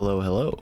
Hello, hello.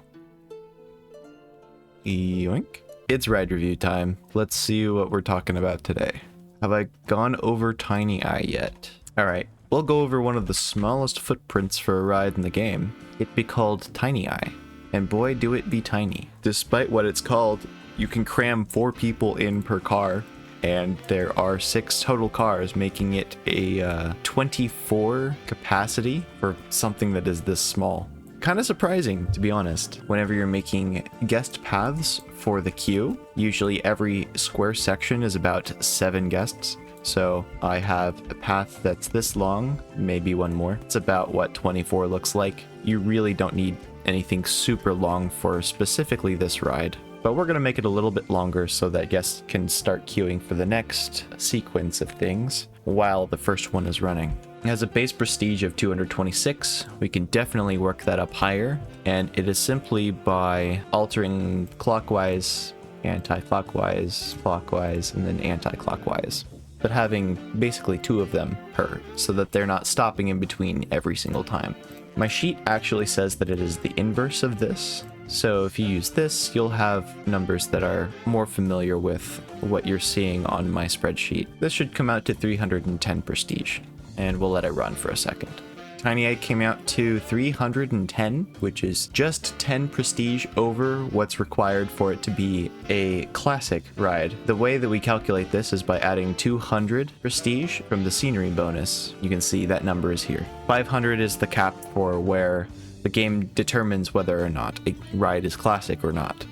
Yoink. It's ride review time. Let's see what we're talking about today. Have I gone over Tiny Eye yet? Alright, we'll go over one of the smallest footprints for a ride in the game. It'd be called Tiny Eye. And boy, do it be tiny. Despite what it's called, you can cram 4 people in per car. And there are 6 total cars, making it a 24 capacity for something that is this small. Kind of surprising, to be honest. Whenever you're making guest paths for the queue, usually every square section is about 7 guests. So I have a path that's this long, maybe one more. It's about what 24 looks like. You really don't need anything super long for specifically this ride. But we're going to make it a little bit longer so that guests can start queuing for the next sequence of things while the first one is running. It has a base prestige of 226. We can definitely work that up higher, and it is simply by altering clockwise, anti-clockwise, clockwise, and then anti-clockwise. But having basically 2 of them per, so that they're not stopping in between every single time. My sheet actually says that it is the inverse of this. So if you use this, you'll have numbers that are more familiar with what you're seeing on my spreadsheet. This should come out to 310 prestige, and we'll let it run for a second. Tiny Eye came out to 310, which is just 10 prestige over what's required for it to be a classic ride. The way that we calculate this is by adding 200 prestige from the scenery bonus. You can see that number is here. 500 is the cap for where the game determines whether or not a ride is classic or not.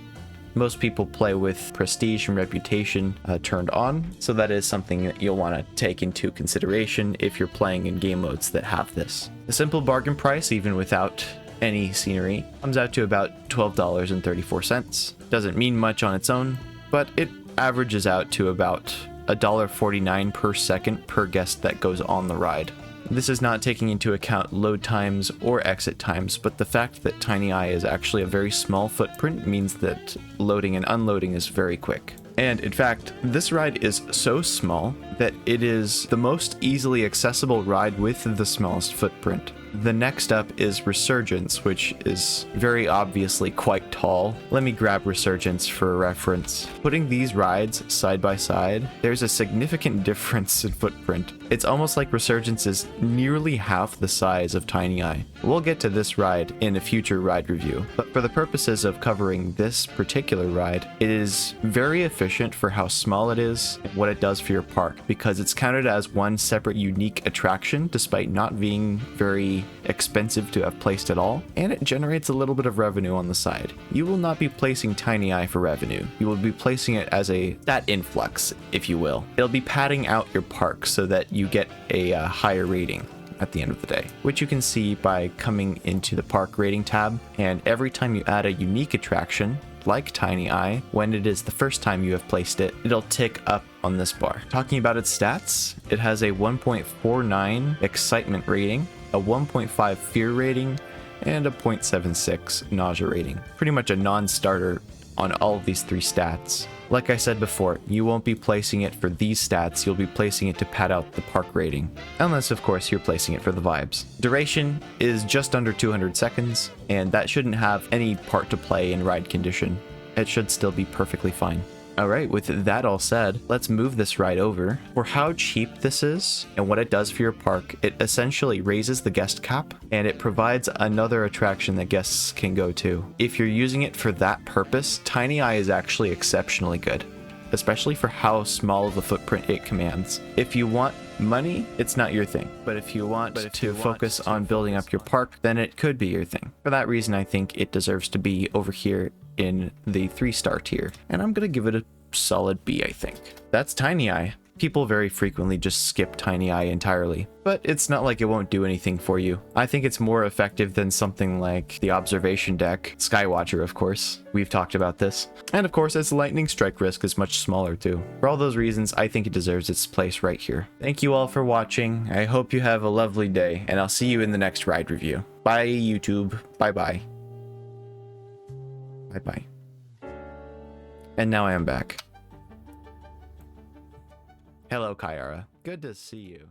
Most people play with prestige and reputation turned on, so that is something that you'll want to take into consideration if you're playing in game modes that have this. The simple bargain price, even without any scenery, comes out to about $12.34. Doesn't mean much on its own, but it averages out to about $1.49 per second per guest that goes on the ride. This is not taking into account load times or exit times, but the fact that Tiny Eye is actually a very small footprint means that loading and unloading is very quick. And in fact, this ride is so small that it is the most easily accessible ride with the smallest footprint. The next up is Resurgence, which is very obviously quite tall. Let me grab Resurgence for a reference. Putting these rides side by side, there's a significant difference in footprint. It's almost like Resurgence is nearly half the size of Tiny Eye. We'll get to this ride in a future ride review, but for the purposes of covering this particular ride, it is very efficient for how small it is and what it does for your park, because it's counted as one separate unique attraction despite not being very expensive to have placed at all, and it generates a little bit of revenue on the side. You will not be placing Tiny Eye for revenue. You will be placing it as a stat influx, if you will. It'll be padding out your park so that you get a higher rating at the end of the day, which you can see by coming into the park rating tab, and every time you add a unique attraction like Tiny Eye, when it is the first time you have placed it, it'll tick up on this bar. Talking about its stats, it has a 1.49 excitement rating, a 1.5 fear rating, and a 0.76 nausea rating. Pretty much a non-starter on all of these 3 stats. Like I said before, you won't be placing it for these stats, you'll be placing it to pad out the park rating. Unless, of course, you're placing it for the vibes. Duration is just under 200 seconds, and that shouldn't have any part to play in ride condition. It should still be perfectly fine. Alright, with that all said, let's move this ride over. For how cheap this is and what it does for your park, it essentially raises the guest cap, and it provides another attraction that guests can go to. If you're using it for that purpose, Tiny Eye is actually exceptionally good, especially for how small of a footprint it commands. If you want money, it's not your thing. But if you want to focus on building up your park, then it could be your thing. For that reason, I think it deserves to be over here in the 3-star tier. And I'm gonna give it a solid B, I think. That's Tiny Eye. People very frequently just skip Tiny Eye entirely, but it's not like it won't do anything for you. I think it's more effective than something like the observation deck, Skywatcher, of course. We've talked about this. And of course, its lightning strike risk is much smaller too. For all those reasons, I think it deserves its place right here. Thank you all for watching. I hope you have a lovely day, and I'll see you in the next ride review. Bye, YouTube. Bye-bye. Bye-bye. And now I am back. Hello, Kyara. Good to see you.